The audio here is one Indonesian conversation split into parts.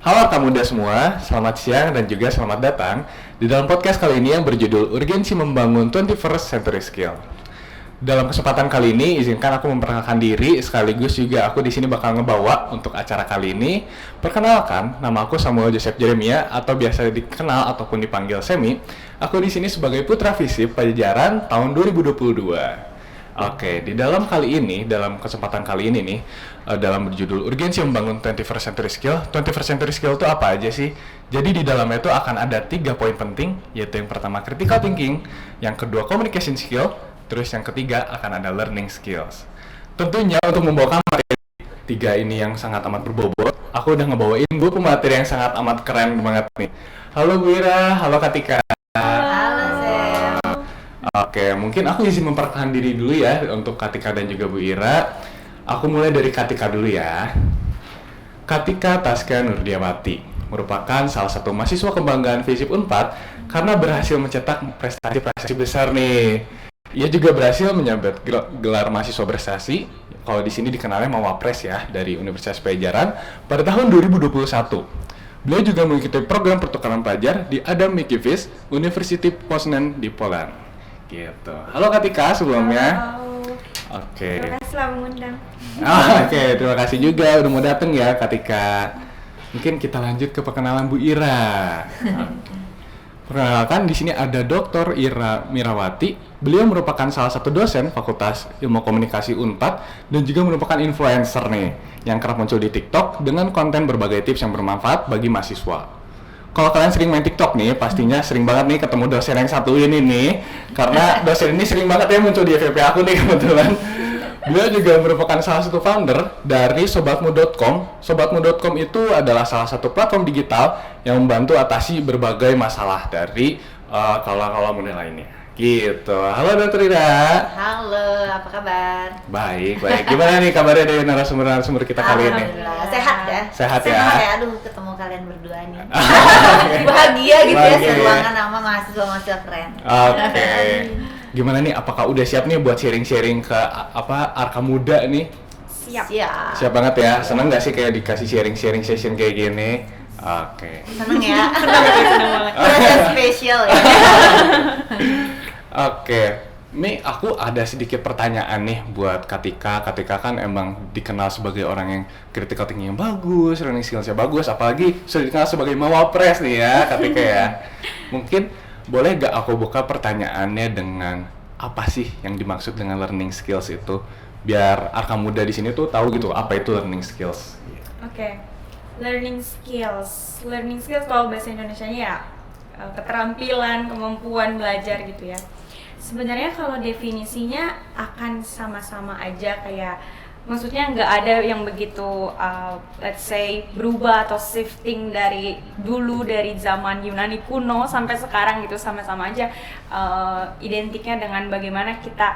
Halo kamu muda semua, selamat siang dan juga selamat datang di dalam podcast kali ini yang berjudul Urgensi Membangun 21st Century Skill. Dalam kesempatan kali ini, izinkan aku memperkenalkan diri sekaligus juga aku di sini bakal ngebawa untuk acara kali ini. Perkenalkan, nama aku Samuel Joseph Jeremia atau biasa dikenal ataupun dipanggil Semi. Aku di sini sebagai Putra Visip Pajajaran tahun 2022. Oke, dalam kesempatan kali ini nih, dalam berjudul Urgensi Membangun 21st Century Skill. 21st Century Skill itu apa aja sih? Jadi di dalamnya itu akan ada 3 poin penting, yaitu yang pertama critical thinking, yang kedua communication skill, terus yang ketiga akan ada learning skills. Tentunya untuk membawakan materi 3 ini yang sangat amat berbobot, aku udah ngebawain 2 pemateri yang sangat amat keren banget nih. Halo Bu Ira, halo Katika. Halo Sam. Oke, mungkin aku izin memperkenalkan diri dulu ya untuk Katika dan juga Bu Ira. Aku mulai dari Katika dulu ya. Katika Taskia Nurdiawati merupakan salah satu mahasiswa kebanggaan FISIP Unpad karena berhasil mencetak prestasi-prestasi besar nih. Ia juga berhasil menyabet gelar mahasiswa prestasi, kalau di sini dikenalnya Mawapres ya, dari Universitas Pajajaran pada tahun 2021. Beliau juga mengikuti program pertukaran pelajar di Adam Mickiewicz University Poznan di Poland. Gitu. Halo Katika sebelumnya. Halo. Oke. Terima kasih telah mengundang. Oke, terima kasih juga udah mau datang ya Katika. Mungkin kita lanjut ke perkenalan Bu Ira. Perkenalkan di sini ada Dr. Ira Mirawati. Beliau merupakan salah satu dosen Fakultas Ilmu Komunikasi Unpad dan juga merupakan influencer nih yang kerap muncul di TikTok dengan konten berbagai tips yang bermanfaat bagi mahasiswa. Kalau kalian sering main TikTok nih, pastinya sering banget nih ketemu dosen yang satu ini nih. Karena dosen ini sering banget ya muncul di FYP aku nih kebetulan. Beliau juga merupakan salah satu founder dari Sobatmu.com. Sobatmu.com itu adalah salah satu platform digital yang membantu atasi berbagai masalah dari kaula-kaula muda lainnya. Gitu. Halo Dr. Ira. Halo, apa kabar? Baik. Gimana nih kabarnya dari narasumber kita kali ini? Alhamdulillah, sehat ya? Sehat ya? Aduh, ketemu kalian berdua nih. Bahagia gitu ya, Bahagia. seruangan sama mahasiswa-mahasiswa keren. Oke. Gimana nih? Apakah udah siap nih buat sharing-sharing ke Arka Muda nih? Siap. Siap banget ya. Seneng nggak sih kayak dikasih sharing-sharing session kayak gini? Oke. Seneng ya? Seneng banget. Terasa spesial ya? Oke. Nih aku ada sedikit pertanyaan nih buat Katika. Katika kan emang dikenal sebagai orang yang critical thinking yang bagus, learning skills-nya bagus, apalagi sudah dikenal sebagai Mawapres nih ya, Katika ya. Mungkin boleh gak aku buka pertanyaannya dengan apa sih yang dimaksud dengan learning skills itu? Biar Arka Muda di sini tuh tahu gitu apa itu learning skills. Oke. Learning skills kalau bahasa Indonesianya ya keterampilan, kemampuan belajar gitu ya. Sebenarnya kalau definisinya akan sama-sama aja, kayak maksudnya nggak ada yang begitu let's say berubah atau shifting dari dulu, dari zaman Yunani kuno sampai sekarang gitu, sama-sama aja identiknya dengan bagaimana kita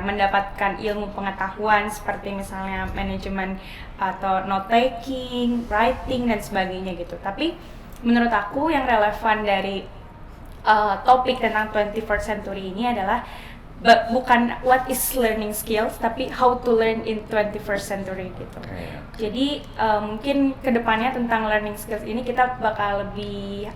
mendapatkan ilmu pengetahuan seperti misalnya manajemen atau note taking, writing dan sebagainya gitu. Tapi menurut aku yang relevan dari topik tentang 21st century ini adalah bukan what is learning skills, tapi how to learn in 21st century gitu. Jadi mungkin kedepannya tentang learning skills ini kita bakal lebih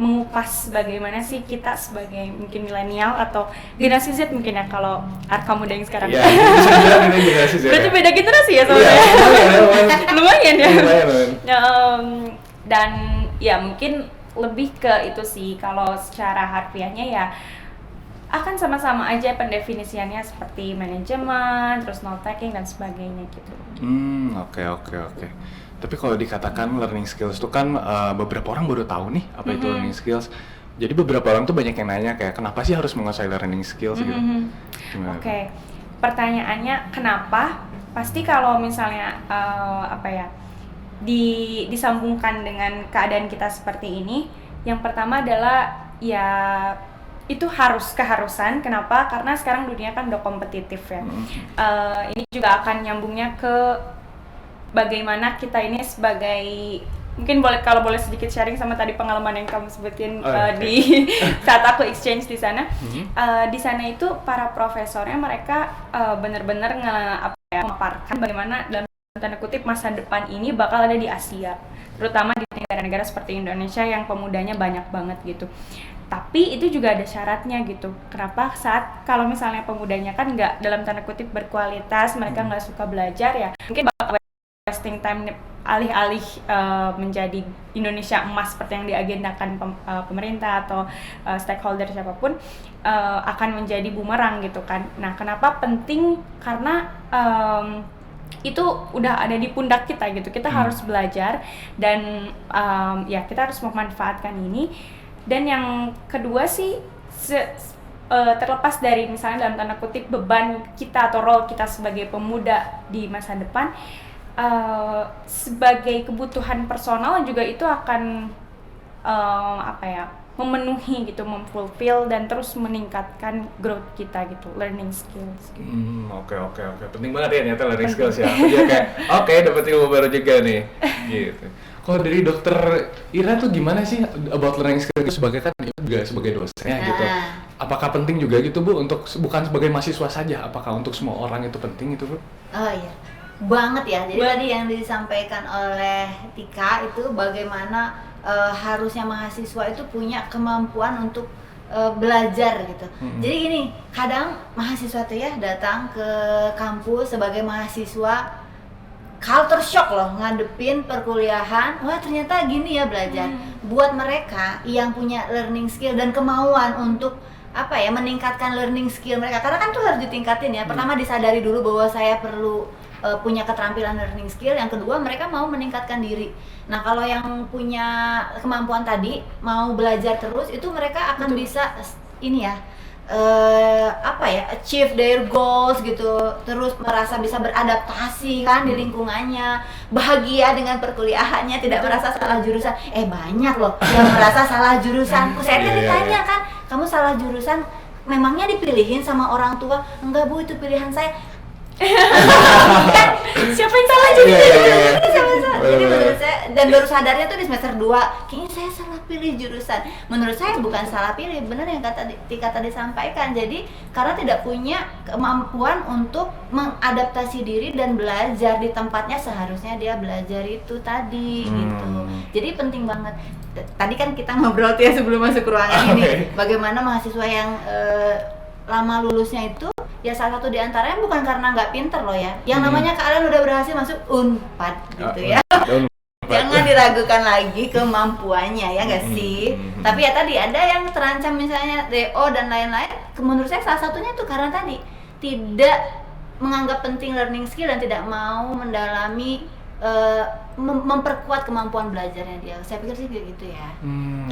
mengupas bagaimana sih kita sebagai mungkin milenial atau generasi Z mungkin ya, kalau Arka Muda yang sekarang. Iya, bisa dibilang ini generasi Z. Berarti beda generasi ya Iya, soalnya. Lumayan ya. Lumayan. Dan ya mungkin lebih ke itu sih, kalau secara harfiahnya ya akan sama-sama aja pendefinisiannya seperti manajemen, terus note taking dan sebagainya gitu. Oke. Tapi kalau dikatakan learning skills itu kan beberapa orang baru tahu nih apa itu learning skills. Jadi beberapa orang tuh banyak yang nanya kayak kenapa sih harus menguasai learning skills gitu. Oke. Pertanyaannya kenapa? Pasti kalau misalnya disambungkan dengan keadaan kita seperti ini, yang pertama adalah ya itu keharusan. Kenapa? Karena sekarang dunia kan udah kompetitif ya. Ini juga akan nyambungnya ke bagaimana kita ini sebagai, mungkin kalau boleh sedikit sharing sama tadi pengalaman yang kamu sebutin di saat aku exchange di sana. Di sana itu para profesornya mereka benar-benar memaparkan bagaimana dalam tanda kutip masa depan ini bakal ada di Asia, terutama di negara-negara seperti Indonesia yang pemudanya banyak banget gitu. Tapi itu juga ada syaratnya gitu. Kenapa? Saat kalau misalnya pemudanya kan nggak dalam tanda kutip berkualitas, mereka nggak suka belajar ya, mungkin bakal wasting time alih-alih menjadi Indonesia emas seperti yang diagendakan pemerintah atau stakeholder siapapun, akan menjadi bumerang gitu kan. Nah, kenapa penting? Karena itu udah ada di pundak kita gitu. Kita harus belajar dan ya kita harus memanfaatkan ini. Dan yang kedua sih terlepas dari misalnya dalam tanda kutip beban kita atau role kita sebagai pemuda di masa depan, sebagai kebutuhan personal juga itu akan memenuhi gitu, memfulfill dan terus meningkatkan growth kita gitu, learning skills gitu. Oke. Penting banget ya ternyata learning skills ya. Dia kayak dapat ilmu baru juga nih. Gitu. Kalau dari dokter Ira tuh gimana sih about learning skills itu sebagai kan juga sebagai dosen ya gitu. Apakah penting juga gitu Bu untuk bukan sebagai mahasiswa saja, apakah untuk semua orang itu penting itu Bu? Oh iya, banget ya. Jadi tadi yang disampaikan oleh Tika itu bagaimana harusnya mahasiswa itu punya kemampuan untuk belajar gitu. Jadi gini, kadang mahasiswa tuh ya datang ke kampus sebagai mahasiswa, culture shock loh ngadepin perkuliahan. Wah, ternyata gini ya belajar. Buat mereka yang punya learning skill dan kemauan untuk meningkatkan learning skill mereka, karena kan tuh harus ditingkatin ya. Pertama disadari dulu bahwa saya perlu punya keterampilan learning skill. Yang kedua, mereka mau meningkatkan diri. Nah, kalau yang punya kemampuan tadi mau belajar terus, itu mereka akan bisa achieve their goals gitu, terus merasa bisa beradaptasi kan di lingkungannya, bahagia dengan perkuliahannya, tidak merasa salah jurusan. Banyak loh yang merasa salah jurusan. Saya ditanya kan, kamu salah jurusan memangnya dipilihin sama orang tua? Enggak Bu, itu pilihan saya. Siapa yang salah jadi Jadi menurut saya, dan baru sadarnya tuh di semester 2, kayaknya saya salah pilih jurusan. Menurut saya bukan salah pilih, benar yang Tika tadi sampaikan. Jadi karena tidak punya kemampuan untuk mengadaptasi diri dan belajar di tempatnya seharusnya dia belajar itu tadi gitu. Jadi penting banget. Tadi kan kita ngobrol tuh ya sebelum masuk ruangan ini, bagaimana mahasiswa yang lama lulusnya itu ya salah satu diantaranya bukan karena nggak pinter loh ya, yang namanya kalian udah berhasil masuk Unpad gitu ya. Jangan diragukan lagi kemampuannya ya nggak sih. Tapi ya tadi ada yang terancam misalnya DO dan lain-lain. Menurut saya salah satunya tuh karena tadi tidak menganggap penting learning skill dan tidak mau mendalami memperkuat kemampuan belajarnya dia. Saya pikir sih gitu ya.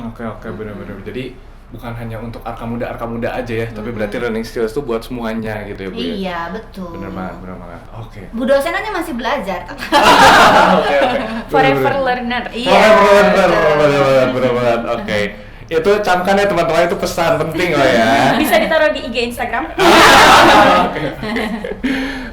Oke, benar-benar. Jadi bukan hanya untuk arka muda aja ya, tapi berarti learning skills itu buat semuanya gitu ya Bu. Iya, betul. Bener banget. Oke. Bu dosen aja masih belajar. Oke. Forever learner. Iya. Bener banget. Oke. Itu camkan ya teman-teman, itu pesan penting loh ya. Bisa ditaruh di IG Instagram.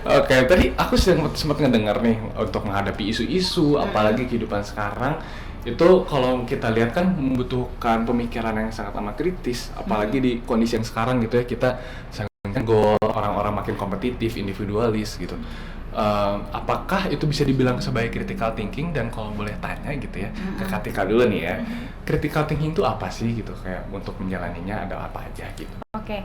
Oke, tadi aku sempat ngedengar nih untuk menghadapi isu-isu, apalagi kehidupan sekarang. Itu kalau kita lihat kan membutuhkan pemikiran yang sangat amat kritis, apalagi di kondisi yang sekarang gitu ya, kita sangat goal, orang-orang makin kompetitif, individualis gitu. Apakah itu bisa dibilang sebagai critical thinking? Dan kalau boleh tanya gitu ya, ke Katika dulu nih ya, critical thinking itu apa sih gitu, kayak untuk menjalaninya ada apa aja gitu? Oke.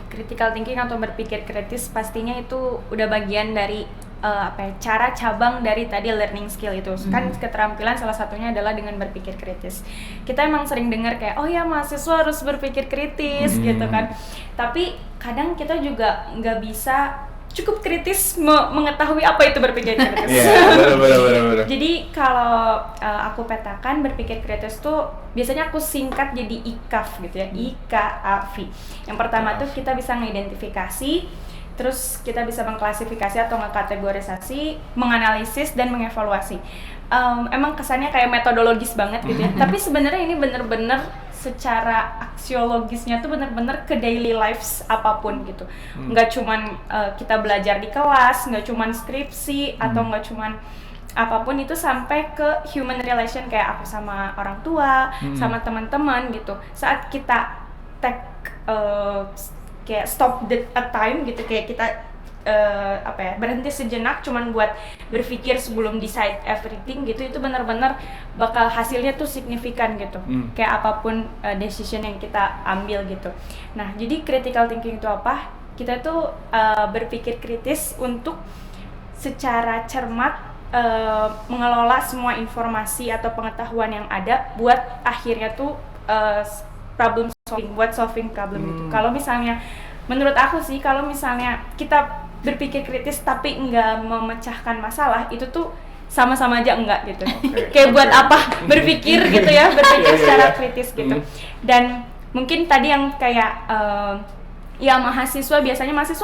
Critical thinking atau berpikir kritis pastinya itu udah bagian dari cara cabang dari tadi learning skill itu. Kan keterampilan salah satunya adalah dengan berpikir kritis. Kita emang sering dengar kayak, oh ya mahasiswa harus berpikir kritis gitu kan. Tapi kadang kita juga nggak bisa cukup kritis mengetahui apa itu berpikir kritis. Benar. Jadi kalau aku petakan berpikir kritis tuh biasanya aku singkat jadi IKAF gitu ya, IKAV. Yang pertama tuh kita bisa mengidentifikasi, terus kita bisa mengklasifikasi atau mengkategorisasi, menganalisis dan mengevaluasi. Emang kesannya kayak metodologis banget gitu ya. Tapi sebenarnya ini bener-bener secara aksiologisnya tuh bener-bener ke daily lives apapun gitu. Nggak cuman kita belajar di kelas, nggak cuman skripsi atau nggak cuman apapun itu, sampai ke human relation kayak aku sama orang tua, sama teman-teman gitu. Saat kita take kayak stop a time gitu, kayak kita berhenti sejenak cuman buat berpikir sebelum decide everything gitu, itu benar-benar bakal hasilnya tuh signifikan gitu. Kayak apapun decision yang kita ambil gitu. Nah, jadi critical thinking itu apa? Kita tuh berpikir kritis untuk secara cermat mengelola semua informasi atau pengetahuan yang ada buat akhirnya tuh problem solving, buat solving problem itu. Kalau misalnya menurut aku sih, kalau misalnya kita berpikir kritis tapi nggak memecahkan masalah, itu tuh sama-sama aja enggak gitu. Kayak buat apa berpikir gitu ya, berpikir secara kritis gitu. Dan mungkin tadi yang kayak ya mahasiswa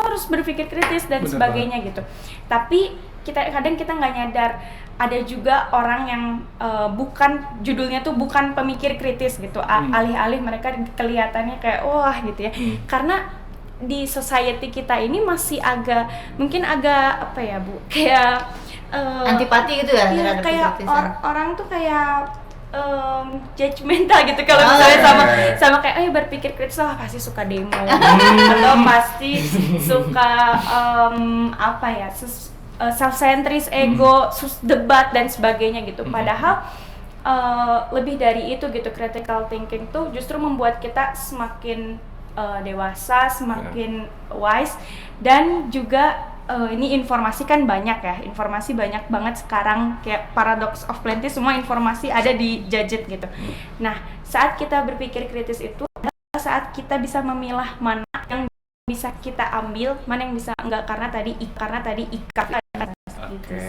harus berpikir kritis dan sebagainya gitu. Tapi kadang kita nggak nyadar ada juga orang yang bukan, judulnya tuh bukan pemikir kritis gitu. Alih-alih mereka kelihatannya kayak wah gitu ya. Karena di society kita ini masih mungkin agak apa ya Bu, kayak antipati gitu ya, iya, kayak orang tuh kayak judgmental gitu kalau misalnya sama kayak berpikir kritis, pasti suka demo atau pasti suka self-centris, ego, debat dan sebagainya gitu. Padahal lebih dari itu gitu. Critical thinking tuh justru membuat kita semakin dewasa, semakin wise, dan juga ini informasi kan banyak ya, informasi banyak banget sekarang, kayak paradox of plenty, semua informasi ada di gadget gitu. Nah, saat kita berpikir kritis itu adalah saat kita bisa memilah mana yang bisa kita ambil, mana yang bisa enggak, karena tadi ikat. Oke.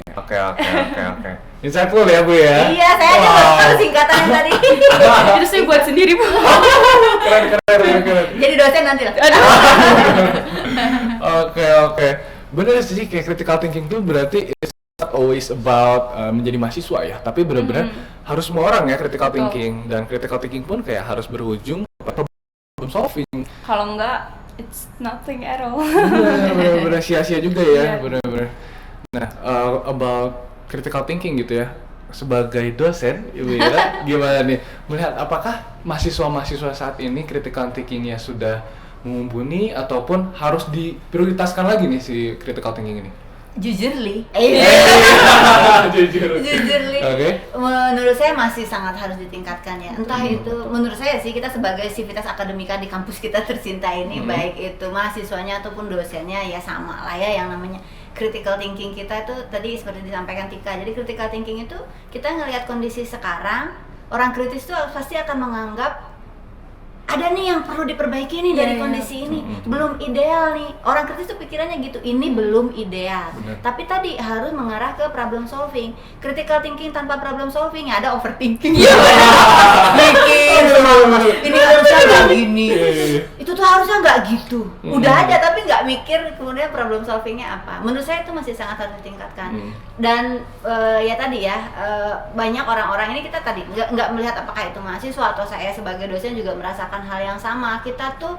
Insightful ya Bu ya? Iya, saya aja baru singkatan yang tadi. Itu saya buat sendiri Bu. Keren. Jadi dosen nanti lah. Oke. Bener sih, kayak critical thinking tuh berarti it's not always about menjadi mahasiswa ya, tapi benar-benar harus semua orang ya critical thinking. Dan critical thinking pun kayak harus berujung problem solving. Kalau enggak, it's nothing at all. Bener-bener sia-sia juga ya, bener-bener. Nah, about critical thinking gitu ya, sebagai dosen, Ibu Ira, gimana nih melihat apakah mahasiswa-mahasiswa saat ini critical thinkingnya sudah mumpuni ataupun harus diprioritaskan lagi nih si critical thinking ini? Jujurly, Okay. Menurut saya masih sangat harus ditingkatkan ya. Entah itu, menurut saya sih, kita sebagai sivitas akademika di kampus kita tercinta ini, baik itu mahasiswanya ataupun dosennya, ya sama lah ya, yang namanya critical thinking kita itu tadi seperti disampaikan Tika. Jadi critical thinking itu kita ngelihat kondisi sekarang, orang kritis tuh pasti akan menganggap ada nih yang perlu diperbaiki nih dari kondisi ini, belum ideal nih. Orang kritis tuh pikirannya gitu, ini belum ideal. Tapi tadi harus mengarah ke problem solving. Critical thinking tanpa problem solving, ya ada overthinking. Mikir ini harusnya nggak gini, itu tuh harusnya nggak gitu. Udah aja tapi nggak mikir kemudian problem solvingnya apa. Menurut saya itu masih sangat harus ditingkatkan. Dan ya tadi ya, banyak orang-orang ini, kita tadi nggak melihat apakah itu mahasiswa atau saya sebagai dosen juga merasakan hal yang sama. Kita tuh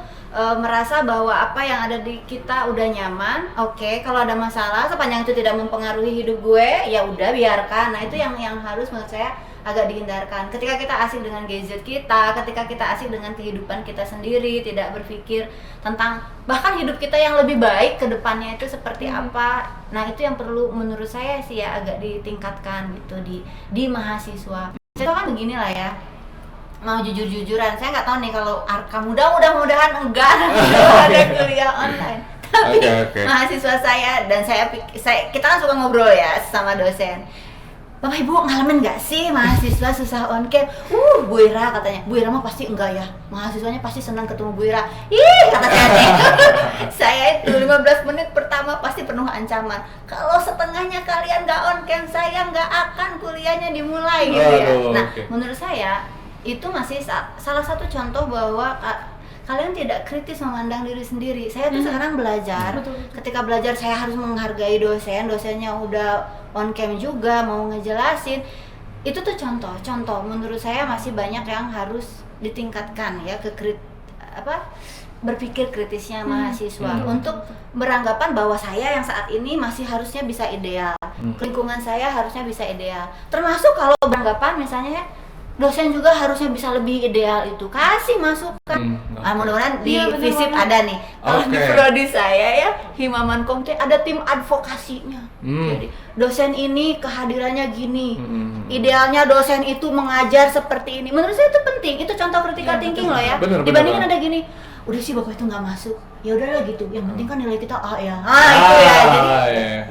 merasa bahwa apa yang ada di kita udah nyaman. Oke, kalau ada masalah sepanjang itu tidak mempengaruhi hidup gue, ya udah biarkan. Nah, itu yang harus menurut saya agak dihindarkan. Ketika kita asik dengan gadget kita, ketika kita asik dengan kehidupan kita sendiri, tidak berpikir tentang bahkan hidup kita yang lebih baik ke depannya itu seperti apa. Nah, itu yang perlu menurut saya sih ya agak ditingkatkan gitu di mahasiswa. Saya kan begini lah ya, mau jujur-jujuran, saya nggak tahu nih kalau Arka mudah-mudahan enggak ada kuliah online. Tapi mahasiswa saya dan kita kan suka ngobrol ya sama dosen. Bapak Ibu ngalamin nggak sih mahasiswa susah on cam? Bu Ira katanya, Bu Ira mah pasti enggak ya, mahasiswanya pasti senang ketemu Bu Ira. Kata saya nih, saya itu 15 menit pertama pasti penuh ancaman. Kalau setengahnya kalian nggak on cam, saya nggak akan kuliahnya dimulai gitu ya. Nah, menurut saya itu masih salah satu contoh bahwa kalian tidak kritis memandang diri sendiri. Saya tuh sekarang belajar, ketika belajar saya harus menghargai dosennya udah on cam juga mau ngejelasin. Itu tuh contoh menurut saya masih banyak yang harus ditingkatkan ya, berpikir kritisnya mahasiswa untuk beranggapan bahwa saya yang saat ini masih harusnya bisa ideal, lingkungan saya harusnya bisa ideal. Termasuk kalau beranggapan misalnya ya, dosen juga harusnya bisa lebih ideal itu, kasih masukan. Mudah-mudahan di Iya, bener visit banget. ada nih. Kalau di Oke. prodi saya ya, Himaman Komte ada tim advokasinya. Jadi dosen ini kehadirannya gini. Idealnya dosen itu mengajar seperti ini. Menurut saya itu penting. Itu contoh critical thinking loh ya. Bener, Dibandingin bener. ada gini, udah sih bapak itu nggak masuk, ya udahlah gitu. Yang penting kan nilai kita A ya. Itu ya. Jadi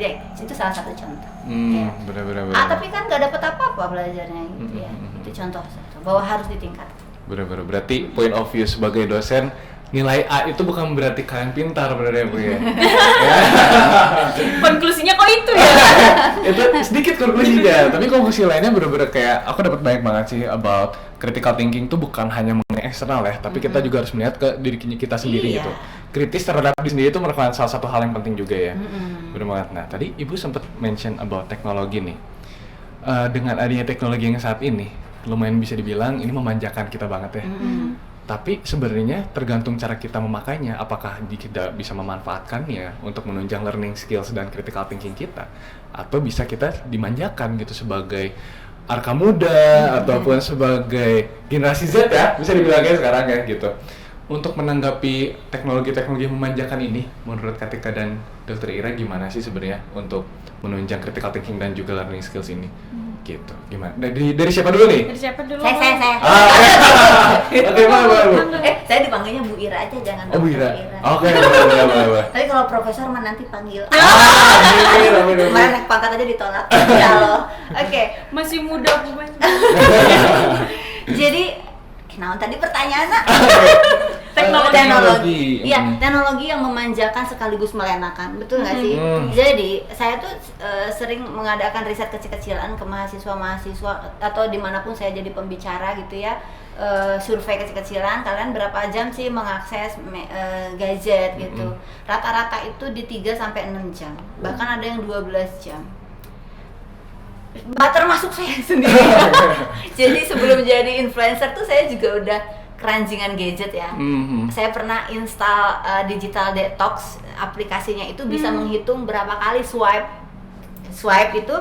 iya. ya, itu salah satu contoh. Ya. Bener. Tapi kan nggak dapet apa-apa belajarnya gitu ya. Itu contoh bahwa harus ditingkatkan. Bener. Berarti point of view sebagai dosen, nilai A itu bukan berarti kalian pintar bener ya Bu ya? Konklusinya kok itu ya? Itu sedikit konklusinya, tapi konklusi lainnya bener-bener kayak aku dapat banyak banget sih about critical thinking tuh bukan hanya mengenai eksternal ya, tapi kita juga harus melihat ke diri kita sendiri Iya. gitu. Kritis terhadap diri sendiri itu merupakan salah satu hal yang penting juga ya. Bener banget. Nah tadi Ibu sempat mention about teknologi nih. Dengan adanya teknologi yang saat ini, lumayan bisa dibilang ini memanjakan kita banget ya. Tapi sebenarnya tergantung cara kita memakainya, apakah kita bisa memanfaatkannya untuk menunjang learning skills dan critical thinking kita, atau bisa kita dimanjakan gitu sebagai arka muda ataupun sebagai generasi Z ya, bisa dibilangnya sekarang ya gitu. Untuk menanggapi teknologi-teknologi yang memanjakan ini, menurut Katika dan Dr. Ira gimana sih sebenarnya untuk menunjang critical thinking dan juga learning skills ini? Gitu. Gimana? Dari siapa dulu nih? Dari siapa dulu? Saya. Oke, boleh. Saya dipanggilnya Bu Ira aja, jangan Oh, Bu Dr. Ira. Oke, boleh. Tapi kalau profesor mah nanti panggil. Amin. Kemarin naik pangkat aja ditolak. Ya loh. Oke. Masih muda bukan? Jadi, nah tadi pertanyaannya Teknologi. Iya, teknologi yang memanjakan sekaligus melenakan, betul nggak sih? Hmm. Jadi saya tuh sering mengadakan riset kecil-kecilan ke mahasiswa atau dimanapun saya jadi pembicara gitu ya, survei kecil-kecilan, kalian berapa jam sih mengakses gadget gitu? Rata-rata itu di 3-6 jam, bahkan ada yang 12 jam. Termasuk saya sendiri. Jadi sebelum jadi influencer tuh saya juga udah keranjingan gadget ya. Saya pernah install digital detox, aplikasinya itu bisa menghitung berapa kali swipe itu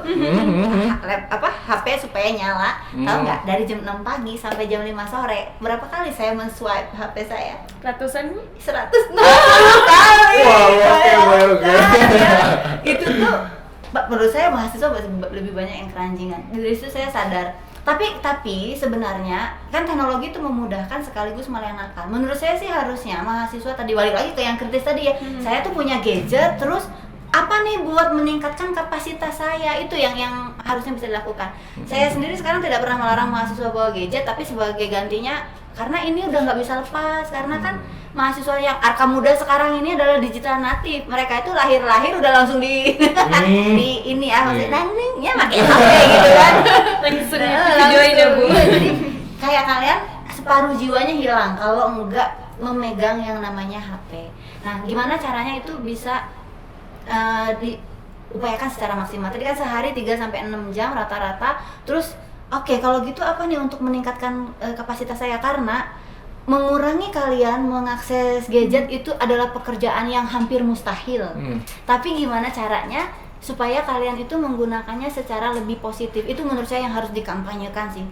HP supaya nyala. Tahu nggak, dari jam 6 pagi sampai jam 5 sore berapa kali saya men-swipe HP saya? Ratusan Bu? 160 kali. Wow, oke. Itu tuh menurut saya mahasiswa lebih banyak yang keranjingan. Dari situ saya sadar. Tapi sebenarnya kan teknologi itu memudahkan sekaligus melenakan. Menurut saya sih harusnya mahasiswa tadi, balik lagi ke yang kritis tadi ya. Saya tuh punya gadget, terus apa nih buat meningkatkan kapasitas saya, itu yang harusnya bisa dilakukan. Saya sendiri sekarang tidak pernah melarang mahasiswa bawa gadget, tapi sebagai gantinya karena ini udah nggak bisa lepas, karena kan mahasiswa yang arka muda sekarang ini adalah digital native. Mereka itu lahir udah langsung di ini ya, maksudnya nangnya pakai HP gitu kan. Langsung videoin ya Bu? Iya, jadi kayak kalian separuh jiwanya hilang kalau enggak memegang yang namanya HP. Nah, gimana caranya itu bisa diupayakan secara maksimal? Tadi kan sehari 3-6 jam rata-rata. Terus oke, kalau gitu apa nih untuk meningkatkan kapasitas saya? Karena mengurangi kalian mengakses gadget itu adalah pekerjaan yang hampir mustahil. Tapi gimana caranya supaya kalian itu menggunakannya secara lebih positif? Itu menurut saya yang harus dikampanyekan sih.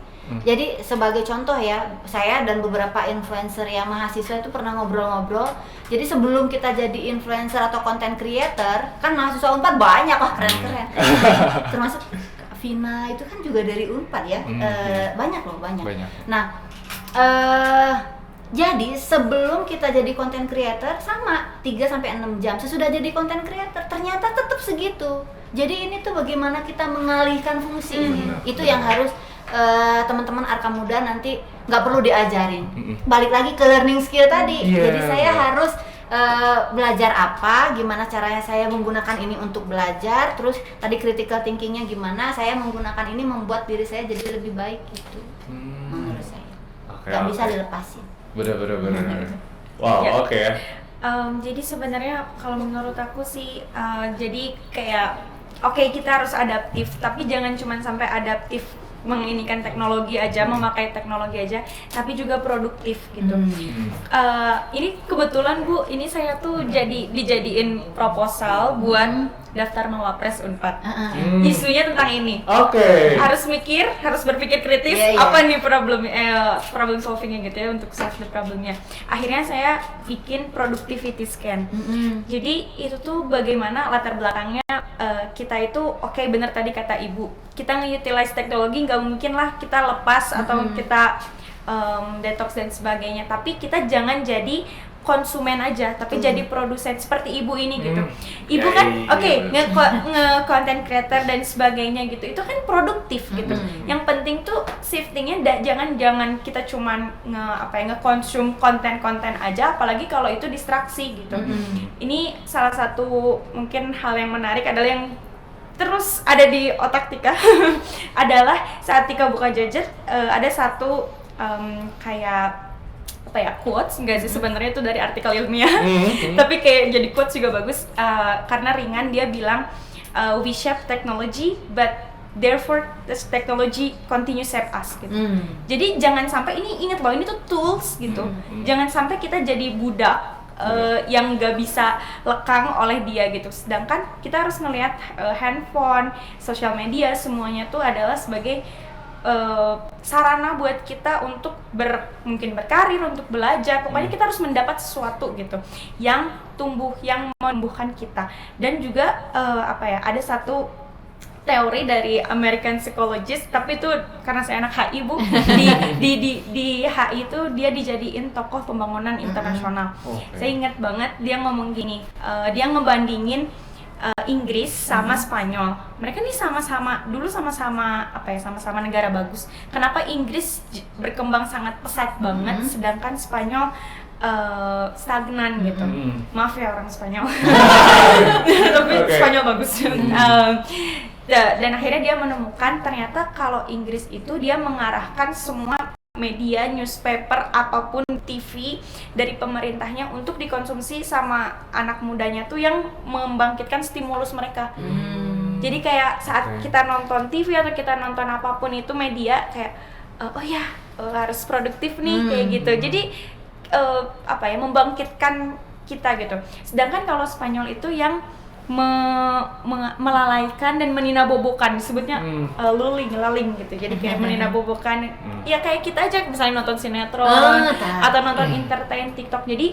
Jadi sebagai contoh ya, saya dan beberapa influencer yang mahasiswa itu pernah ngobrol-ngobrol. Jadi sebelum kita jadi influencer atau content creator, kan mahasiswa Unpad banyak keren-keren. Termasuk Vina itu kan juga dari Unpad ya. Banyak. Nah, jadi sebelum kita jadi content creator sama 3-6 jam. Sesudah jadi content creator ternyata tetap segitu. Jadi ini tuh bagaimana kita mengalihkan fungsi. Itu yang harus teman-teman arka muda nanti nggak perlu diajarin. Balik lagi ke learning skill tadi. Jadi saya harus belajar apa, gimana caranya saya menggunakan ini untuk belajar, terus tadi critical thinkingnya gimana saya menggunakan ini membuat diri saya jadi lebih baik gitu. Menurut saya nggak bisa dilepasin. Bener. Wow, Ya. oke. Jadi sebenarnya kalau menurut aku sih jadi kayak oke, kita harus adaptif, tapi jangan cuma sampai adaptif menginikan teknologi aja, memakai teknologi aja, tapi juga produktif gitu. Ini kebetulan Bu, ini saya tuh dijadiin proposal buat daftar Mawapres Unpad. Heeh. Isunya tentang ini. Oke. Harus mikir, harus berpikir kritis, Iya, iya. apa nih problem solvingnya gitu ya untuk solve the problemnya. Akhirnya saya bikin productivity scan. Jadi itu tuh bagaimana latar belakangnya kita itu oke, bener tadi kata ibu, kita nge-utilize teknologi nggak mungkin lah kita lepas atau kita detox dan sebagainya, tapi kita jangan jadi konsumen aja, tapi jadi produsen seperti ibu ini gitu. Ibu Ya, kan iya, nge-content creator dan sebagainya gitu, itu kan produktif gitu. Yang penting tuh shiftingnya jangan kita cuman nge-consume konten-konten aja, apalagi kalau itu distraksi gitu. Ini salah satu mungkin hal yang menarik adalah yang terus ada di otak Tika adalah saat Tika buka Gadget, ada satu kayak quotes, enggak sih sebenarnya itu dari artikel ilmiah tapi kayak jadi quotes juga bagus, karena ringan. Dia bilang we shape technology but therefore this technology continue shape us gitu. Jadi jangan sampai, ini ingat bahwa ini tuh tools gitu, jangan sampai kita jadi budak yang nggak bisa lekang oleh dia gitu. Sedangkan kita harus ngelihat handphone, sosial media, semuanya tuh adalah sebagai sarana buat kita untuk mungkin berkarir, untuk belajar. Pokoknya kita harus mendapat sesuatu gitu yang yang menumbuhkan kita. Dan juga ada satu teori dari American Psychologist, tapi itu karena saya anak HI Bu, di HI itu dia dijadiin tokoh pembangunan internasional. Saya ingat banget dia ngomong gini, dia ngebandingin Inggris sama Spanyol. Mereka nih sama-sama sama-sama negara bagus. Kenapa Inggris berkembang sangat pesat banget, sedangkan Spanyol stagnan gitu. Maaf ya orang Spanyol. Tapi Spanyol bagus. Dan akhirnya dia menemukan ternyata kalau Inggris itu dia mengarahkan semua media, newspaper, apapun, TV dari pemerintahnya untuk dikonsumsi sama anak mudanya tuh yang membangkitkan stimulus mereka. Jadi kayak saat kita nonton TV atau kita nonton apapun itu media kayak harus produktif nih kayak gitu. Jadi membangkitkan kita gitu. Sedangkan kalau Spanyol itu yang melalaikan dan meninabobokan, disebutnya laling gitu. Jadi kayak meninabobokan, ya kayak kita aja misalnya nonton sinetron atau nonton entertain TikTok. Jadi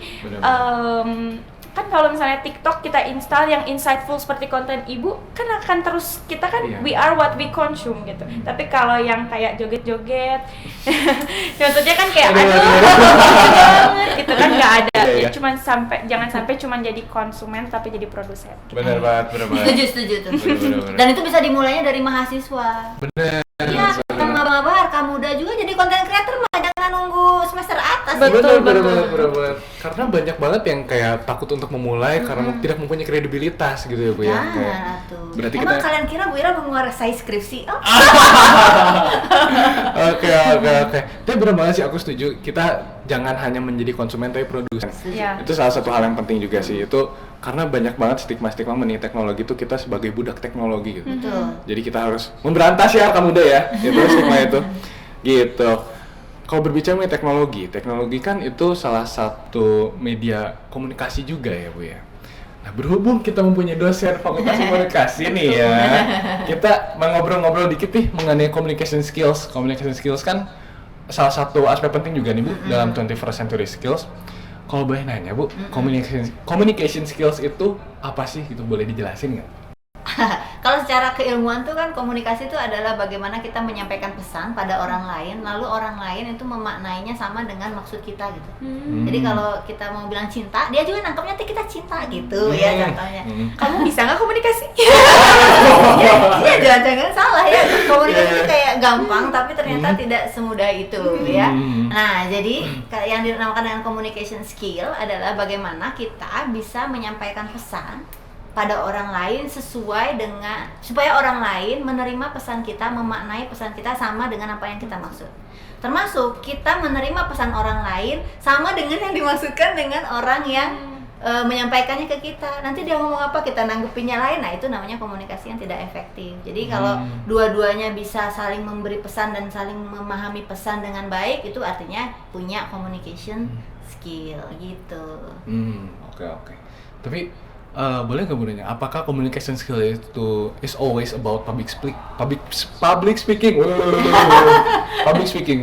kan kalau misalnya TikTok kita install yang insightful seperti konten ibu, kan akan terus kita kan we are what we consume gitu. Tapi kalau yang kayak joget-joget contohnya kan kayak banget gitu kan, nggak ada. Jangan sampai cuman jadi konsumen tapi jadi produsen. Benar banget. Setuju tuh. Dan itu bisa dimulainya dari mahasiswa. Benar. Iya, maba-maba RK muda juga jadi content creator mah, jangan nunggu semester atas. Betul. Karena banyak banget yang kayak takut untuk memulai karena tidak mempunyai kredibilitas gitu ya Bu ya. Berarti emang kalian kira Bu Ira menguasai skripsi? Oke. Tapi benar banget sih, aku setuju. Kita jangan hanya menjadi konsumen tapi produsen. Itu salah satu hal yang penting juga sih. Itu karena banyak banget stigma-stigma mengenai teknologi itu kita sebagai budak teknologi gitu. Jadi kita harus memberantas ya kamu muda ya. Itu stigma itu. Gitu. Kalau berbicara mengenai teknologi kan itu salah satu media komunikasi juga ya Bu ya. Nah, berhubung kita mempunyai dosen fakultas komunikasi nih ya, kita mau ngobrol-ngobrol dikit nih mengenai communication skills. Communication skills kan salah satu aspek penting juga nih Bu dalam 21st century skills. Kalau boleh nanya Bu, communication skills itu apa sih? Itu boleh dijelasin nggak? Kalau secara keilmuan tuh kan komunikasi itu adalah bagaimana kita menyampaikan pesan pada orang lain, lalu orang lain itu memaknainya sama dengan maksud kita gitu. Jadi kalau kita mau bilang cinta, dia juga nangkepnya tuh kita cinta gitu ya contohnya. Kamu bisa nggak komunikasi? Iya, jangan salah ya. Komunikasi itu kayak gampang tapi ternyata tidak semudah itu ya. Nah, jadi yang dinamakan dengan communication skill adalah bagaimana kita bisa menyampaikan pesan pada orang lain sesuai dengan, supaya orang lain menerima pesan kita, memaknai pesan kita sama dengan apa yang kita maksud. Termasuk kita menerima pesan orang lain sama dengan yang dimaksudkan dengan orang yang menyampaikannya ke kita. Nanti dia ngomong apa, kita nanggepinnya lain. Nah, itu namanya komunikasi yang tidak efektif. Jadi kalau dua-duanya bisa saling memberi pesan dan saling memahami pesan dengan baik, itu artinya punya communication skill gitu. Oke. Tapi boleh nggak Bu nanya, apakah communication skill itu is always about public speaking? Public speaking,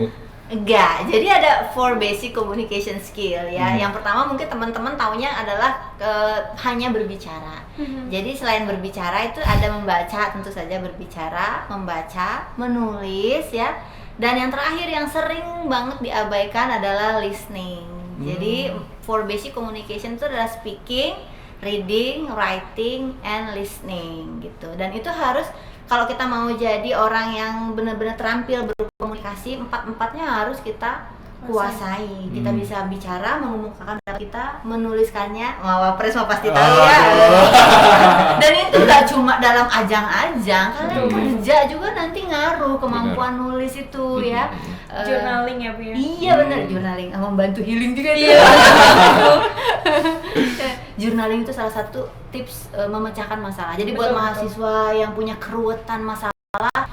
Bu? Enggak, jadi ada 4 basic communication skill ya. Yang pertama mungkin teman-teman taunya adalah hanya berbicara. Jadi selain berbicara itu ada membaca, tentu saja berbicara, membaca, menulis ya. Dan yang terakhir yang sering banget diabaikan adalah listening. Jadi 4 basic communication itu adalah speaking, reading, writing, and listening gitu. Dan itu harus, kalau kita mau jadi orang yang benar-benar terampil berkomunikasi, 4-4-nya harus kita kuasai. Kita bisa bicara, mengemukakan pendapat kita, menuliskannya. Wapres mah pasti tahu ya. Dan itu gak cuma dalam ajang-ajang, kalian kerja juga nanti ngaruh kemampuan nulis itu ya. Journaling ya Bu ya? Iya benar, journaling membantu healing juga dia. Journaling itu salah satu tips memecahkan masalah. Jadi buat mahasiswa yang punya keruwetan masalah,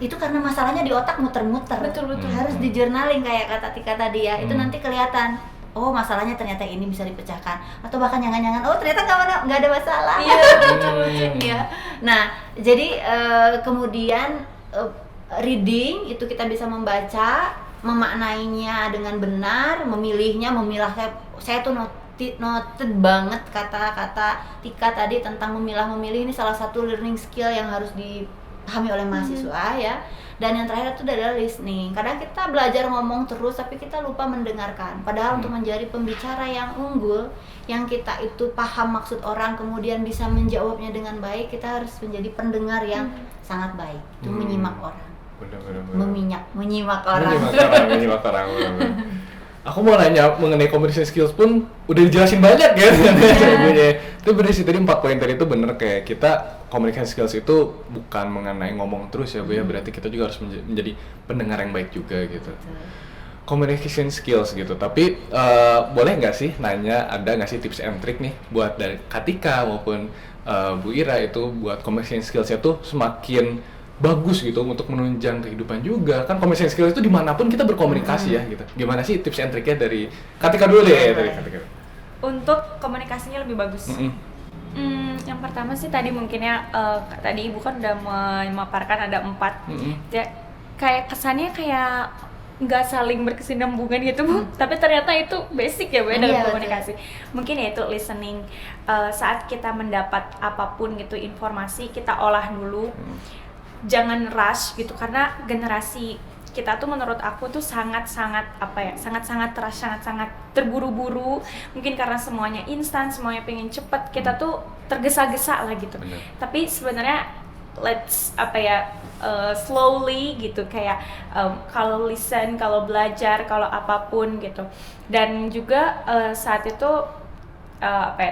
itu karena masalahnya di otak muter-muter. Betul. Harus di journaling kayak kata Tika tadi ya. Itu nanti kelihatan, oh masalahnya ternyata ini bisa dipecahkan, atau bahkan jangan-jangan oh ternyata nggak ada masalah. Iya, betul. Ya. Nah, jadi kemudian reading itu kita bisa membaca, memaknainya dengan benar, memilihnya, memilah. Saya tuh noted banget kata-kata Tika tadi tentang memilah-memilih. Ini salah satu learning skill yang harus dipahami oleh mahasiswa ya. Dan yang terakhir itu adalah listening. Kadang kita belajar ngomong terus tapi kita lupa mendengarkan. Padahal untuk menjadi pembicara yang unggul, yang kita itu paham maksud orang kemudian bisa menjawabnya dengan baik, kita harus menjadi pendengar yang sangat baik. Itu menyimak orang. Menyimak orang. Menyimak orang. Aku mau nanya mengenai communication skills pun udah dijelasin banyak ya sebenarnya. Itu bener sih, tadi 4 poin tadi itu bener, kayak kita communication skills itu bukan mengenai ngomong terus ya Bu ya, berarti kita juga harus menjadi pendengar yang baik juga gitu. Communication skills gitu, tapi boleh nggak sih nanya, ada nggak sih tips and trick nih buat dari Katika maupun Bu Ira itu buat communication skills-nya tuh semakin bagus gitu untuk menunjang kehidupan juga. Kan communication skills itu dimanapun kita berkomunikasi ya gitu. Gimana sih tips and trick-nya dari Katika dulu deh? Dari Katika. Untuk komunikasinya lebih bagus. Yang pertama sih tadi mungkin ya, tadi Ibu kan udah memaparkan ada 4. Ya, kayak kesannya kayak nggak saling berkesinambungan gitu Bu, tapi ternyata itu basic ya Bu ya dalam komunikasi. Mungkin ya itu listening, saat kita mendapat apapun gitu informasi, kita olah dulu. Jangan rush gitu, karena generasi kita tuh menurut aku tuh sangat-sangat rush, sangat-sangat terburu-buru. Mungkin karena semuanya instan, semuanya pengen cepet, kita tuh tergesa-gesa lah gitu. Bener. Tapi sebenarnya let's slowly gitu, kayak kalau listen, kalau belajar, kalau apapun gitu. Dan juga saat itu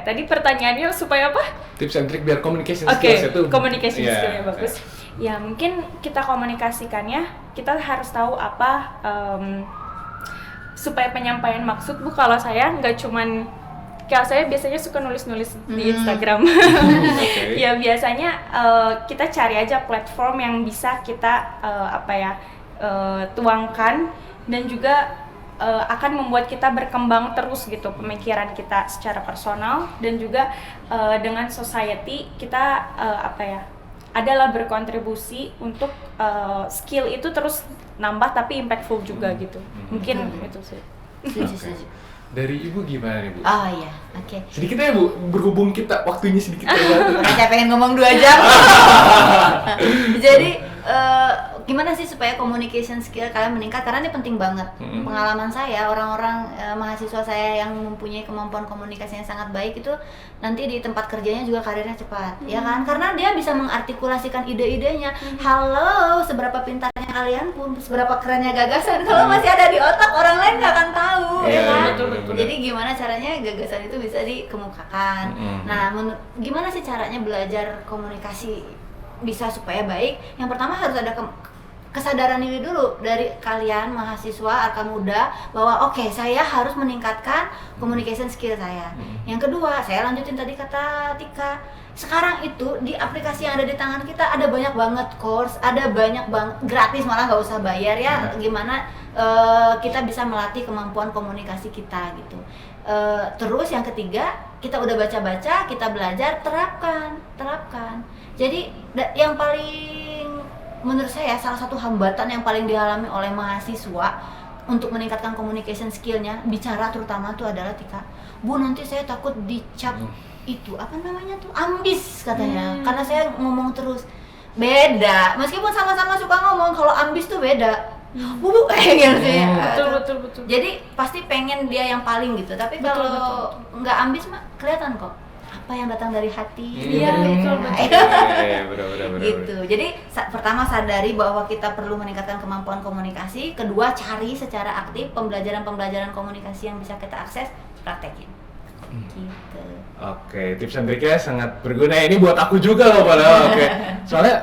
tadi pertanyaannya supaya apa? Tips and trick biar communication skills itu communication skillnya bagus. Ya mungkin kita komunikasikannya, kita harus tahu apa supaya penyampaian maksud Bu. Kalau saya nggak cuman, kalau saya biasanya suka nulis-nulis di Instagram. Ya biasanya kita cari aja platform yang bisa kita tuangkan, dan juga akan membuat kita berkembang terus gitu pemikiran kita secara personal, dan juga dengan society kita adalah berkontribusi untuk skill itu terus nambah tapi impactful juga gitu. Mungkin itu sih. Setuju. Dari Ibu gimana nih Bu? Oh iya, oke. Sedikit aja Bu, berhubung kita waktunya sedikit aja. Saya pengen ngomong 2 jam. Jadi gimana sih supaya communication skill kalian meningkat? Karena ini penting banget. Pengalaman saya, orang-orang mahasiswa saya yang mempunyai kemampuan komunikasi yang sangat baik itu nanti di tempat kerjanya juga karirnya cepat, ya kan? Karena dia bisa mengartikulasikan ide-idenya. Halo, seberapa pintarnya kalian pun, seberapa kerennya gagasan, kalau masih ada di otak orang lain nggak akan tahu, ya kan? Betul. Jadi gimana caranya gagasan itu bisa dikemukakan? Nah, gimana sih caranya belajar komunikasi bisa supaya baik? Yang pertama harus ada kesadaran diri dulu dari kalian mahasiswa arka muda bahwa oke, saya harus meningkatkan communication skill saya. Yang kedua, saya lanjutin tadi kata Tika, sekarang itu di aplikasi yang ada di tangan kita ada banyak banget course, ada banyak banget gratis, malah nggak usah bayar ya. Gimana kita bisa melatih kemampuan komunikasi kita gitu. Terus yang ketiga, kita udah baca-baca, kita belajar, terapkan. Jadi yang paling menurut saya salah satu hambatan yang paling dialami oleh mahasiswa untuk meningkatkan communication skillnya, bicara terutama tuh adalah Bu nanti saya takut dicap itu apa namanya tuh ambis katanya, karena saya ngomong terus. Beda, meskipun sama-sama suka ngomong, kalau ambis tuh beda. Bu gitu ya. Betul. Jadi pasti pengen dia yang paling gitu. Tapi kalau nggak ambis mah kelihatan kok apa yang datang dari hati. Iya, betul. Bener. Gitu. Jadi pertama sadari bahwa kita perlu meningkatkan kemampuan komunikasi. Kedua, cari secara aktif pembelajaran komunikasi yang bisa kita akses, praktekin. Gitu. Oke, tips and triknya sangat berguna. Ini buat aku juga loh padahal. Oke. Soalnya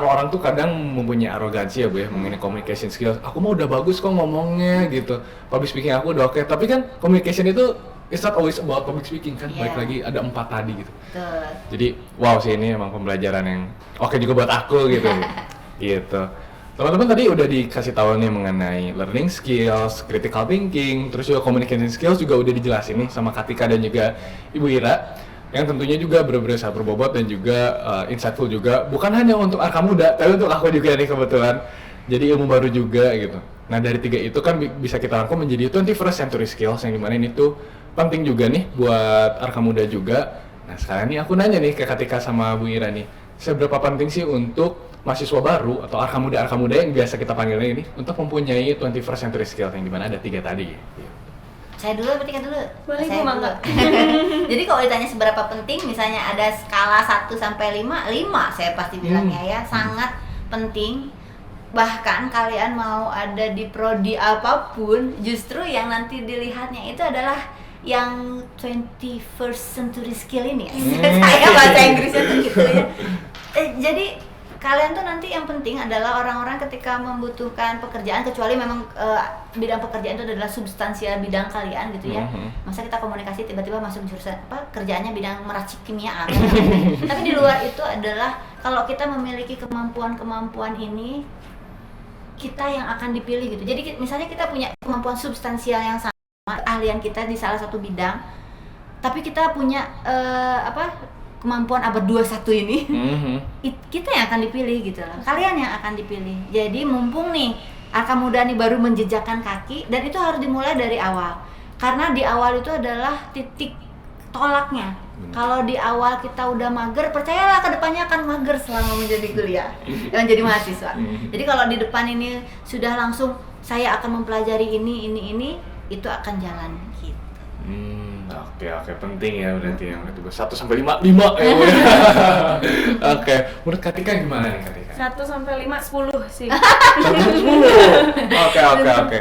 orang tuh kadang mempunyai arogansi ya Bu ya mengenai communication skills. Aku mah udah bagus kok ngomongnya gitu. Public speaking aku udah oke. Tapi kan communication itu it's not always about public speaking kan. Balik lagi ada 4 tadi gitu. Betul. Jadi wow sih ini emang pembelajaran yang oke juga buat aku gitu. Gitu. Teman-teman tadi udah dikasih tahu nih mengenai learning skills, critical thinking, terus juga communication skills juga udah dijelasin nih sama Katika dan juga Ibu Ira. Yang tentunya juga benar-benar sangat berbobot dan juga insightful juga, bukan hanya untuk Arka Muda, tapi untuk aku juga nih kebetulan. Jadi ilmu baru juga gitu. Nah dari 3 itu kan bisa kita rangkum menjadi 21st century skills, yang dimana ini tuh penting juga nih buat Arka Muda juga. Nah sekarang nih aku nanya nih ke Katika sama Bu Ira nih, seberapa penting sih untuk mahasiswa baru atau Arka Muda yang biasa kita panggilnya ini untuk mempunyai 21st century skills, yang dimana ada 3 tadi. Saya dulu, berarti kan dulu. Boleh, Saya Bu Mangga. Jadi kalau ditanya seberapa penting, misalnya ada skala 1 sampai 5 saya pasti bilangnya ya, sangat penting. Bahkan kalian mau ada di prodi apapun, justru yang nanti dilihatnya itu adalah yang 21st century skill ini. Saya bahasa Inggrisnya tuh gitu ya. Jadi kalian tuh nanti yang penting adalah orang-orang ketika membutuhkan pekerjaan, kecuali memang bidang pekerjaan itu adalah substansial bidang kalian gitu ya. Masa kita komunikasi tiba-tiba masuk jurusan kerjaannya bidang meracik kimia apa. Tapi di luar itu adalah kalau kita memiliki kemampuan ini, kita yang akan dipilih gitu. Jadi misalnya kita punya kemampuan substansial yang sama, ahlian kita di salah satu bidang, tapi kita punya kemampuan abad 21 ini, kita yang akan dipilih gitu loh. Kalian yang akan dipilih. Jadi mumpung nih Arka Muda nih baru menjejakkan kaki, dan itu harus dimulai dari awal. Karena di awal itu adalah titik tolaknya. Kalau di awal kita udah mager, percayalah kedepannya akan mager selama menjadi kuliah, menjadi mahasiswa. Jadi kalau di depan ini sudah langsung saya akan mempelajari ini, itu akan jalan gitu. Oke, penting ya berarti yang itu 1 sampai 5 ya. Oke, menurut Katika gimana nih Katika? 1 sampai 5, 10 sih. 1 sampai 10. Oke.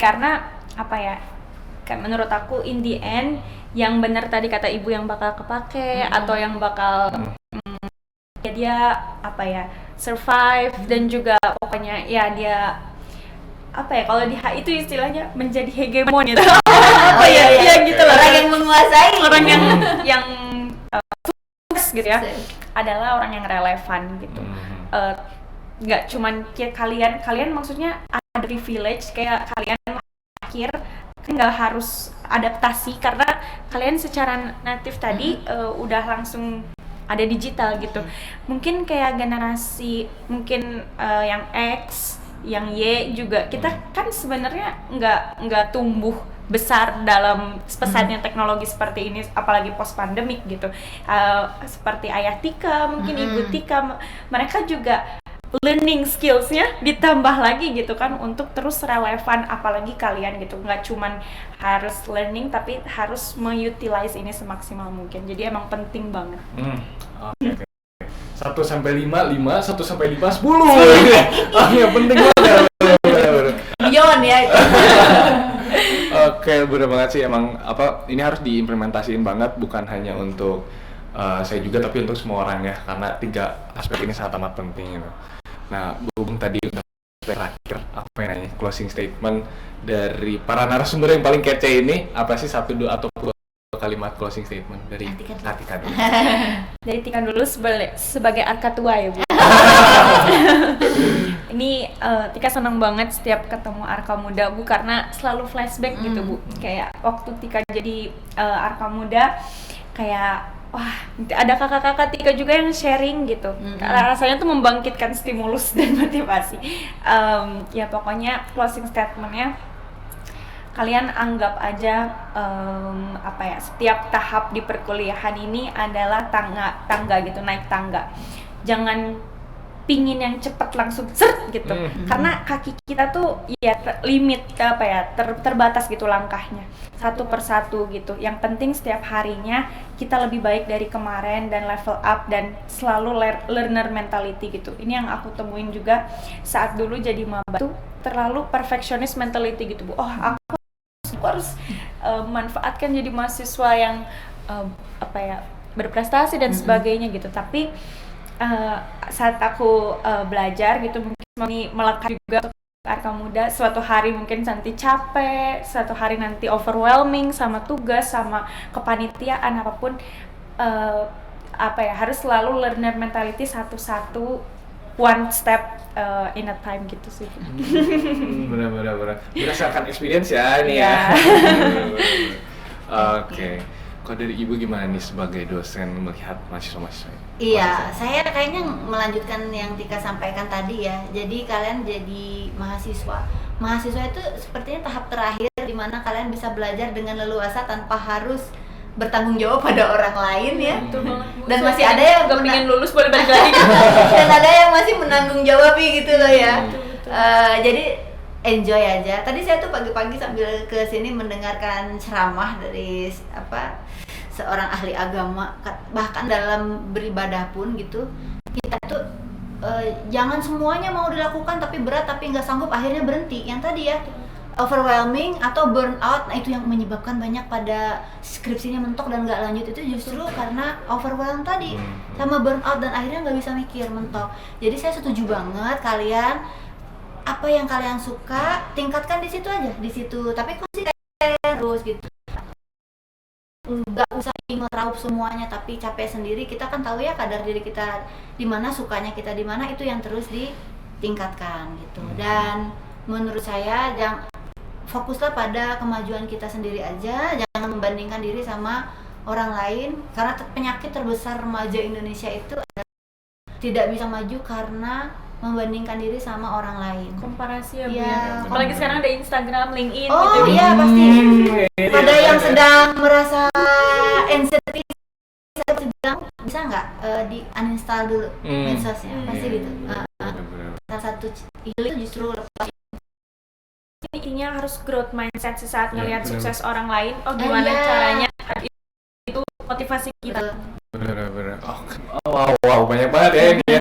Karena apa ya? Kan menurut aku in the end yang benar tadi kata Ibu yang bakal kepake atau yang bakal dia apa ya? Survive dan juga pokoknya ya dia apa ya, kalau di HI itu istilahnya menjadi hegemon gitu. Ya gitu loh, orang yang menguasai, orang yang sukses gitu ya, adalah orang yang relevan gitu. Nggak cuman kayak kalian maksudnya ada privilege kayak kalian akhir kan nggak harus adaptasi karena kalian secara natif tadi udah langsung ada digital gitu. Mungkin kayak generasi mungkin yang X, yang Y juga, kita kan sebenarnya nggak tumbuh besar dalam pesatnya teknologi seperti ini, apalagi post pandemik gitu. Seperti Ayah Tika, mungkin Ibu Tika, mereka juga learning skillsnya ditambah lagi gitu kan untuk terus relevan, apalagi kalian gitu, nggak cuman harus learning tapi harus mengutilize ini semaksimal mungkin. Jadi emang penting banget. Oke. 1 sampai 5, 1 sampai 5, 10. Ya penting banget. Beyond ya. Oke, bener banget sih emang ini harus diimplementasiin banget, bukan hanya untuk saya juga tapi untuk semua orang ya, karena 3 aspek ini sangat amat penting gitu. Nah, berhubung tadi udah terakhir, aku pengen nanya closing statement dari para narasumber yang paling kece ini, apa sih 1, 2 atau kalimat closing statement dari Atika dulu. Dari Tika dulu sebagai arka tua ya Bu. Ini Tika senang banget setiap ketemu arka muda Bu, karena selalu flashback gitu Bu. Kayak waktu Tika jadi arka muda, kayak wah ada kakak-kakak Tika juga yang sharing gitu. Rasanya tuh membangkitkan stimulus dan motivasi. Ya pokoknya closing statementnya, kalian anggap aja setiap tahap di perkuliahan ini adalah tangga gitu, naik tangga. Jangan pingin yang cepet langsung gitu, karena kaki kita tuh ya terbatas gitu langkahnya, satu persatu gitu. Yang penting setiap harinya kita lebih baik dari kemarin dan level up dan selalu learner mentality gitu. Ini yang aku temuin juga saat dulu jadi maba tuh, terlalu perfectionist mentality gitu Bu. Aku harus manfaatkan jadi mahasiswa yang berprestasi dan sebagainya gitu. Tapi saat aku belajar gitu, mungkin melekat juga untuk arka muda, suatu hari mungkin nanti capek, suatu hari nanti overwhelming sama tugas, sama kepanitiaan apapun, harus selalu learner mentality satu-satu, one step in a time gitu sih. Benar. Berdasarkan experience ya ini ya. Oke. Kalau dari Ibu gimana nih sebagai dosen melihat mahasiswa-mahasiswa? Iya, saya kayaknya melanjutkan yang Tika sampaikan tadi ya. Jadi kalian jadi mahasiswa. Mahasiswa itu sepertinya tahap terakhir di mana kalian bisa belajar dengan leluasa tanpa harus bertanggung jawab pada orang lain ya. Dan masih ada yang gak pengen lulus boleh balik lagi. Dan ada yang masih menanggung jawabi gitu loh ya. Jadi enjoy aja. Tadi saya tuh pagi-pagi sambil ke sini mendengarkan ceramah dari seorang ahli agama, bahkan dalam beribadah pun gitu. Kita tuh jangan semuanya mau dilakukan tapi berat, tapi nggak sanggup akhirnya berhenti. Yang tadi ya, overwhelming atau burnout, nah itu yang menyebabkan banyak pada skripsinya mentok dan nggak lanjut, itu justru karena overwhelmed tadi sama burnout dan akhirnya nggak bisa mikir, mentok. Jadi saya setuju banget, kalian apa yang kalian suka tingkatkan di situ aja, di situ, tapi konsisten terus gitu. Nggak usah ngeraup semuanya tapi capek sendiri. Kita kan tahu ya kadar diri kita di mana, sukanya kita di mana, itu yang terus ditingkatkan gitu. Dan menurut saya fokuslah pada kemajuan kita sendiri aja, jangan membandingkan diri sama orang lain, karena penyakit terbesar remaja Indonesia itu adalah tidak bisa maju karena membandingkan diri sama orang lain. Komparasi ya. Apalagi sekarang ada Instagram, LinkedIn gitu. Oh iya pasti. Pada yang sedang merasa anxiety, saya bilang bisa nggak di uninstall dulu medsosnya, pasti gitu. Salah satu itu justru lepas. Intinya harus growth mindset sesaat ngelihat sukses orang lain. Gimana caranya itu motivasi kita. Bener. Wow, banyak banget ya ini ya.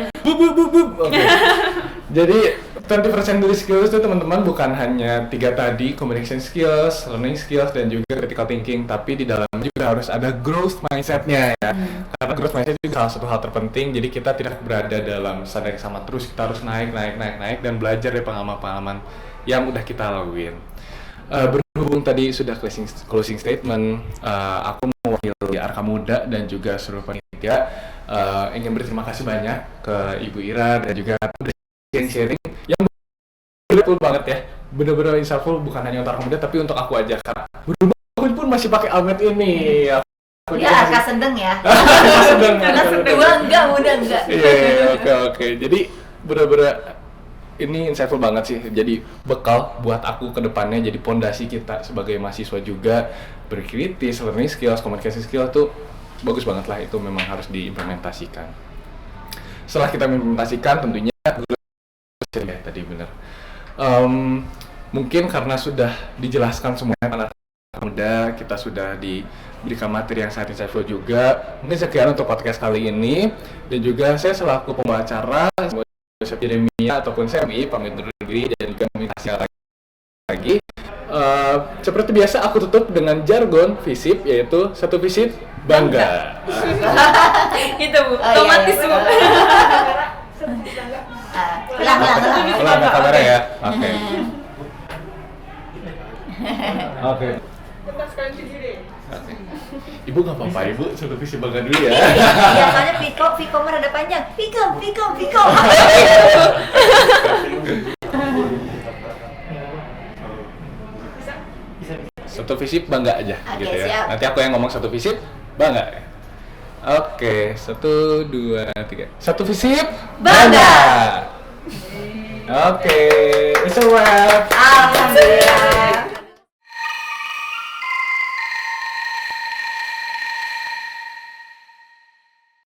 Okay. Jadi 20% dari skills itu teman-teman bukan hanya 3 tadi, communication skills, learning skills, dan juga critical thinking, tapi di dalam juga harus ada growth mindset-nya ya. Karena growth mindset itu salah satu hal terpenting, jadi kita tidak berada dalam standar yang sama terus, kita harus naik dan belajar dari pengalaman-pengalaman yang udah kita laluin. Berhubung tadi sudah closing statement, aku mewakili Arka Muda dan juga seluruh panitia ingin berterima kasih banyak ke Ibu Ira dan juga sharing yang betul banget ya, benar-benar insightful, bukan hanya untuk Arka Muda tapi untuk aku aja, karena berhubung aku pun masih pakai almet ini. Arka sedang ya. Karena enggak, muda enggak. Iya, oke. Jadi benar-benar ini insightful banget sih, jadi bekal buat aku ke depannya, jadi pondasi kita sebagai mahasiswa juga, berkritis, learning skills, communication skills tuh bagus banget lah, itu memang harus diimplementasikan. Setelah kita implementasikan tentunya ya tadi benar. Mungkin karena sudah dijelaskan semuanya pada muda, kita sudah diberikan materi yang sangat insightful juga. Mungkin sekian untuk podcast kali ini, dan juga saya selaku pembawa acara Jeremia ataupun Semi pamit undur diri dan juga minta lagi. Seperti biasa aku tutup dengan jargon FISIP, yaitu satu FISIP bangga. Itu Bu, otomatis Bu. Pelan kamera ya. Oke. Oke. Cepat sekali sendiri. Oke. Ibu nggak apa-apa, Ibu satu visi bangga dulu ya. Iya, soalnya Viko mah rada panjang. Viko. Satu visi bangga aja, Oke, gitu ya. siap. Nanti aku yang ngomong satu visi bangga. Oke, 1, 2, 3. Satu visi Bangga. Oke, it's a wrap. Alhamdulillah.